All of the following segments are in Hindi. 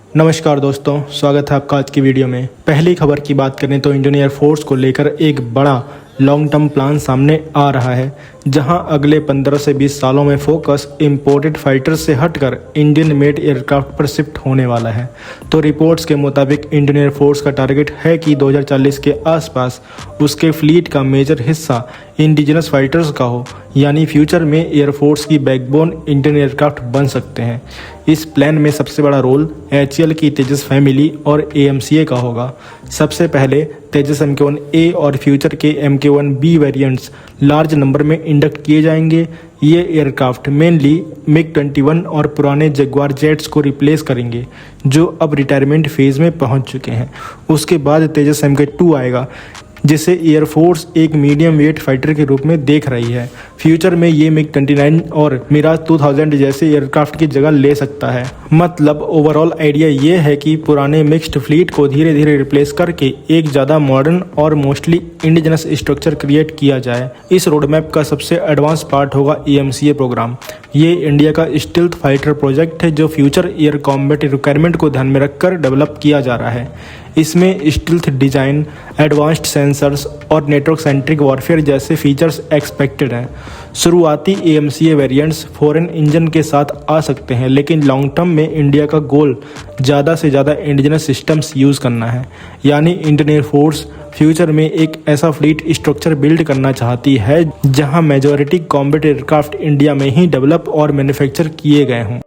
नमस्कार दोस्तों, स्वागत है आपका आज की वीडियो में। पहली खबर की बात करें तो इंडियन एयरफोर्स को लेकर एक बड़ा लॉन्ग टर्म प्लान सामने आ रहा है, जहां अगले 15 से 20 सालों में फोकस इंपोर्टेड फाइटर्स से हटकर इंडियन मेड एयरक्राफ्ट पर शिफ्ट होने वाला है। तो रिपोर्ट्स के मुताबिक इंडियन एयरफोर्स का टारगेट है कि 2040 के आसपास उसके फ्लीट का मेजर हिस्सा इंडिजिनस फाइटर्स का हो, यानी फ्यूचर में एयरफोर्स की बैकबोन इंडियन एयरक्राफ्ट बन सकते हैं। इस प्लान में सबसे बड़ा रोल HAL की तेजस फैमिली और AMCA का होगा। सबसे पहले तेजस MK1A और फ्यूचर के MK1B वेरिएंट्स लार्ज नंबर में इंडक्ट किए जाएंगे। ये एयरक्राफ्ट मेनली MiG-21 और पुराने जगुआर जेट्स को रिप्लेस करेंगे, जो अब रिटायरमेंट फेज में पहुंच चुके हैं। उसके बाद तेजस MK2 आएगा, जिसे एयरफोर्स एक मीडियम वेट फाइटर के रूप में देख रही है। फ्यूचर में ये MiG-29 और मिराज 2000 जैसे एयरक्राफ्ट की जगह ले सकता है। मतलब ओवरऑल आइडिया ये है कि पुराने मिक्स्ड फ्लीट को धीरे धीरे रिप्लेस करके एक ज़्यादा मॉडर्न और मोस्टली इंडिजिनस स्ट्रक्चर क्रिएट किया जाए। इस रोडमैप का सबसे एडवांस पार्ट होगा AMCA प्रोग्राम। ये इंडिया का स्टील्थ फाइटर प्रोजेक्ट है, जो फ्यूचर एयर कॉम्बैट रिक्वायरमेंट को ध्यान में रखकर डेवलप किया जा रहा है। इसमें स्टील्थ डिजाइन, एडवांस्ड सेंसर्स और नेटवर्क सेंट्रिक वॉरफेयर जैसे फीचर्स एक्सपेक्टेड हैं। शुरुआती AMCA वेरिएंट्स फॉरेन इंजन के साथ आ सकते हैं, लेकिन लॉन्ग टर्म में इंडिया का गोल ज़्यादा से ज़्यादा इंडिजिनस सिस्टम्स यूज़ करना है। यानी इंडियन एयरफोर्स फ्यूचर में एक ऐसा फ्लीट स्ट्रक्चर बिल्ड करना चाहती है जहां मेजॉरिटी कॉम्बैट एयरक्राफ्ट इंडिया में ही डेवलप और मैन्युफैक्चर किए गए हों।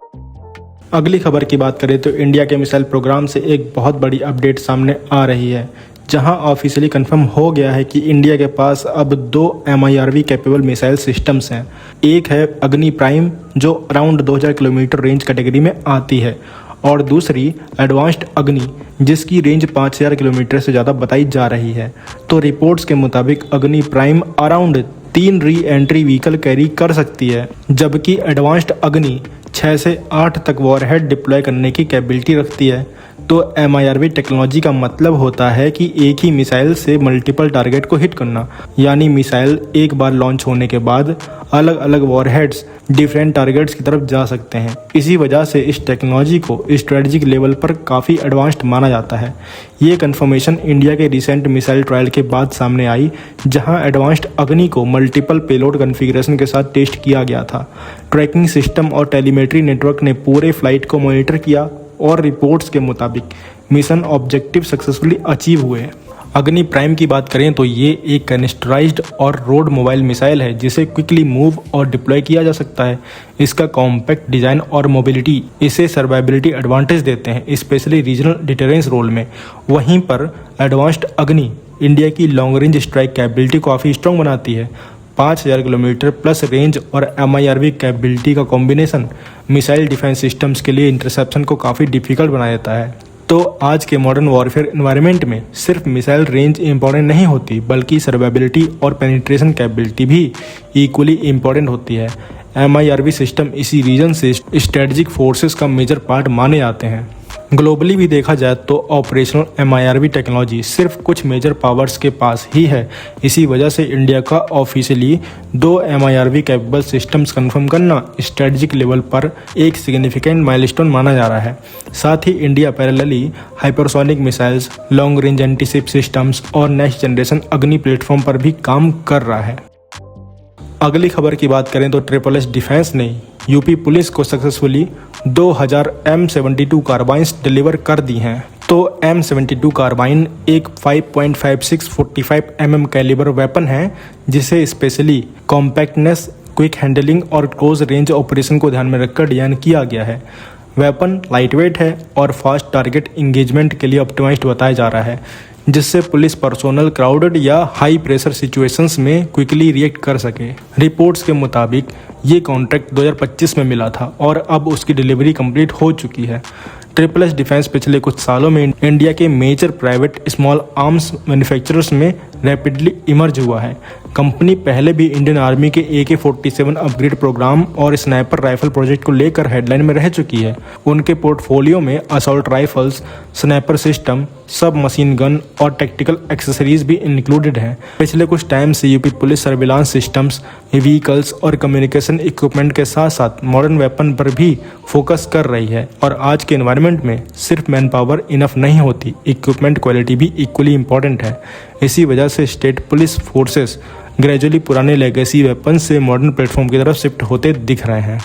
अगली खबर की बात करें तो इंडिया के मिसाइल प्रोग्राम से एक बहुत बड़ी अपडेट सामने आ रही है, जहां ऑफिशियली कंफर्म हो गया है कि इंडिया के पास अब 2 MIRV कैपेबल मिसाइल सिस्टम्स हैं। एक है अग्नि प्राइम, जो अराउंड 2000 किलोमीटर रेंज कैटेगरी में आती है, और दूसरी एडवांस्ड अग्नि, जिसकी रेंज 5000 किलोमीटर से ज़्यादा बताई जा रही है। तो रिपोर्ट्स के मुताबिक अग्नि prime around 3 re entry vehicle carry कर सकती है, जबकि एडवांस्ड अग्नि 6 से 8 तक वॉरहेड डिप्लॉय करने की कैपेबिलिटी रखती है। तो MIRV टेक्नोलॉजी का मतलब होता है कि एक ही मिसाइल से मल्टीपल टारगेट को हिट करना, यानी मिसाइल एक बार लॉन्च होने के बाद अलग अलग वॉरहेड्स डिफरेंट टारगेट्स की तरफ जा सकते हैं। इसी वजह से इस टेक्नोलॉजी को स्ट्रेटेजिक लेवल पर काफ़ी एडवांस्ड माना जाता है। ये कंफर्मेशन इंडिया के रिसेंट मिसाइल ट्रायल के बाद सामने आई, जहां एडवांस्ड अग्नि को मल्टीपल पेलोड कॉन्फ़िगरेशन के साथ टेस्ट किया गया था। ट्रैकिंग सिस्टम और टेलीमेट्री नेटवर्क ने पूरे फ्लाइट को मॉनिटर किया और रिपोर्ट्स के मुताबिक मिशन ऑब्जेक्टिव सक्सेसफुली अचीव हुए। अग्नि प्राइम की बात करें तो ये एक कैनिस्टराइज्ड और रोड मोबाइल मिसाइल है, जिसे क्विकली मूव और डिप्लॉय किया जा सकता है। इसका कॉम्पैक्ट डिज़ाइन और मोबिलिटी इसे सर्वाइबिलिटी एडवांटेज देते हैं, स्पेशली रीजनल डिटेरेंस रोल में। वहीं पर एडवांस्ड अग्नि इंडिया की लॉन्ग रेंज स्ट्राइक कैपेबिलिटी को काफ़ी स्ट्रॉन्ग बनाती है। 5000 किलोमीटर प्लस रेंज और MIRV कैपेबिलिटी का कॉम्बिनेशन मिसाइल डिफेंस सिस्टम्स के लिए इंटरसेप्शन को काफ़ी डिफिकल्ट बना देता है। तो आज के मॉडर्न वॉरफेयर एनवायरनमेंट में सिर्फ मिसाइल रेंज इंपॉर्टेंट नहीं होती, बल्कि सर्वाइबिलिटी और पेनिट्रेशन कैपेबिलिटी भी इक्वली इंपॉर्टेंट होती है। MIRV सिस्टम इसी रीजन से स्ट्रेटजिक फोर्सेस का मेजर पार्ट माने जाते हैं। ग्लोबली भी देखा जाए तो ऑपरेशनल MIRV टेक्नोलॉजी सिर्फ कुछ मेजर पावर्स के पास ही है। इसी वजह से इंडिया का officially 2 MIRV capable systems confirm करना स्ट्रेटजिक लेवल पर एक सिग्निफिकेंट माइलस्टोन माना जा रहा है। साथ ही India parallelly hypersonic missiles, long range antiship systems और नेक्स्ट जनरेशन अग्नि प्लेटफॉर्म पर भी काम कर रहा है। अगली खबर की बात करें तो SSS डिफेंस ने यूपी पुलिस को सक्सेसफुली 2000 M72 कार्बाइंस डिलीवर कर दी हैं। तो M72 कार्बाइन एक 5.56 45 mm कैलिबर वेपन है, जिसे स्पेशली कॉम्पैक्टनेस, क्विक हैंडलिंग और क्लोज रेंज ऑपरेशन को ध्यान में रखकर डिजाइन किया गया है। वेपन लाइटवेट है और फास्ट टारगेट इंगेजमेंट के लिए ऑप्टिमाइज्ड बताया जा रहा है, जिससे पुलिस पर्सोनल क्राउडेड या हाई प्रेशर सिचुएशंस में क्विकली रिएक्ट कर सके। रिपोर्ट्स के मुताबिक ये कॉन्ट्रैक्ट 2025 में मिला था और अब उसकी डिलीवरी कंप्लीट हो चुकी है। SSS डिफेंस पिछले कुछ सालों में इंडिया के major private small arms manufacturers में रैपिडली इमर्ज हुआ है। कंपनी पहले भी इंडियन आर्मी के AK-47 अपग्रेड प्रोग्राम और स्नाइपर राइफल प्रोजेक्ट को लेकर हेडलाइन में रह चुकी है। उनके पोर्टफोलियो में असॉल्ट राइफल्स, स्नाइपर सिस्टम, सब मशीन गन और टेक्टिकल एक्सेसरीज भी इंक्लूडेड हैं। पिछले कुछ टाइम से UP police surveillance systems, vehicles और कम्युनिकेशन इक्विपमेंट के साथ साथ मॉडर्न वेपन पर भी फोकस कर रही है। और आज के एनवायरनमेंट में सिर्फ मैन पावर इनफ नहीं होती, इक्विपमेंट क्वालिटी भी इक्वली इंपॉर्टेंट है। इसी वजह से स्टेट पुलिस फोर्सेस ग्रेजुअली पुराने लेगेसी वेपन से मॉडर्न प्लेटफॉर्म की तरफ शिफ्ट होते दिख रहे हैं।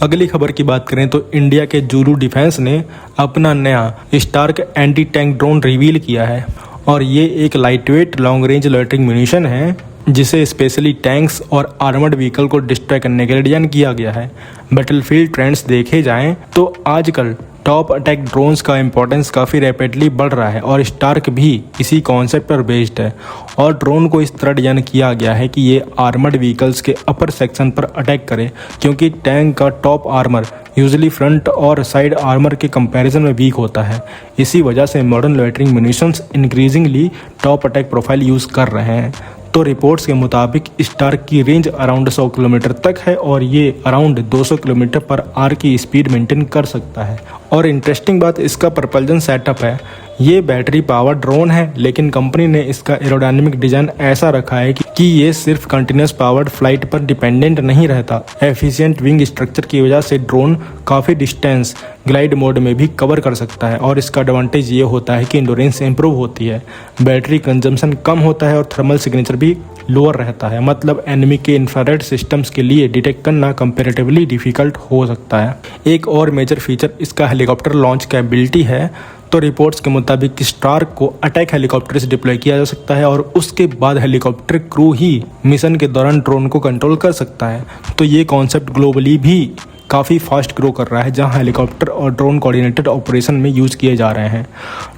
अगली खबर की बात करें तो इंडिया के जूरू डिफेंस ने अपना नया Stark anti tank drone reveal किया है और ये एक lightweight long range loitering munition है जिसे स्पेशली टैंक्स और आर्मर्ड व्हीकल को डिस्ट्रॉय करने के लिए डिजाइन किया गया है। बैटलफील्ड ट्रेंड्स देखे जाएं तो आजकल टॉप अटैक ड्रोन्स का इंपॉर्टेंस काफ़ी रैपिडली बढ़ रहा है और स्टार्क भी इसी कॉन्सेप्ट पर बेस्ड है और ड्रोन को इस तरह डिजाइन किया गया है कि ये आर्मर्ड व्हीकल्स के अपर सेक्शन पर अटैक करे, क्योंकि टैंक का टॉप आर्मर यूजुअली फ्रंट और साइड आर्मर के कंपैरिजन में वीक होता है। इसी वजह से modern loitering munitions increasingly top attack profile use कर रहे हैं। तो रिपोर्ट्स के मुताबिक स्टार्क की रेंज अराउंड 100 किलोमीटर तक है और ये अराउंड 200 किलोमीटर पर आवर की स्पीड मेंटेन कर सकता है। और इंटरेस्टिंग बात इसका प्रपल्जन सेटअप है। ये बैटरी पावर ड्रोन है, लेकिन कंपनी ने इसका एरोडायनेमिक डिजाइन ऐसा रखा है कि ये सिर्फ कंटिन्यूस पावर्ड फ्लाइट पर डिपेंडेंट नहीं रहता। एफिशिएंट विंग स्ट्रक्चर की वजह से ड्रोन काफ़ी डिस्टेंस ग्लाइड मोड में भी कवर कर सकता है और इसका एडवांटेज ये होता है कि इंडोरेंस इंप्रूव होती है, बैटरी कंजम्पशन कम होता है और थर्मल सिग्नेचर भी लोअर रहता है। मतलब एनिमी के इंफ्रारेड सिस्टम्स के लिए डिटेक्ट करना कंपैरेटिवली डिफिकल्ट हो सकता है। एक और मेजर फीचर इसका हेलीकॉप्टर लॉन्च कैपेबिलिटी है। तो रिपोर्ट्स के मुताबिक स्टार्क को अटैक हेलीकॉप्टर से डिप्लॉय किया जा सकता है और उसके बाद हेलीकॉप्टर क्रू ही मिशन के दौरान ड्रोन को कंट्रोल कर सकता है। तो ये कॉन्सेप्ट ग्लोबली भी काफ़ी फास्ट ग्रो कर रहा है, जहां हेलीकॉप्टर और ड्रोन कोऑर्डिनेटेड ऑपरेशन में यूज़ किए जा रहे हैं।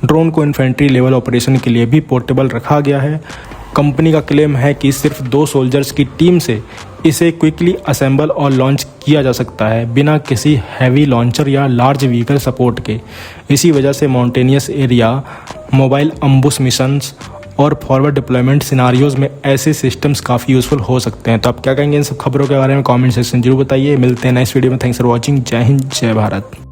ड्रोन को इन्फेंट्री लेवल ऑपरेशन के लिए भी पोर्टेबल रखा गया है। कंपनी का क्लेम है कि सिर्फ 2 सोल्जर्स की टीम से इसे क्विकली असेंबल और लॉन्च किया जा सकता है बिना किसी हैवी लॉन्चर या लार्ज व्हीकल सपोर्ट के। इसी वजह से माउंटेनियस एरिया, मोबाइल अम्बुश मिशंस और फॉरवर्ड डिप्लॉयमेंट सिनारियोज में ऐसे सिस्टम्स काफ़ी यूज़फुल हो सकते हैं। तो आप क्या कहेंगे इन सब खबरों के बारे में कमेंट सेक्शन जरूर बताइए। मिलते हैं नेक्स्ट वीडियो में। Thanks for watching. जय हिंद, जय भारत।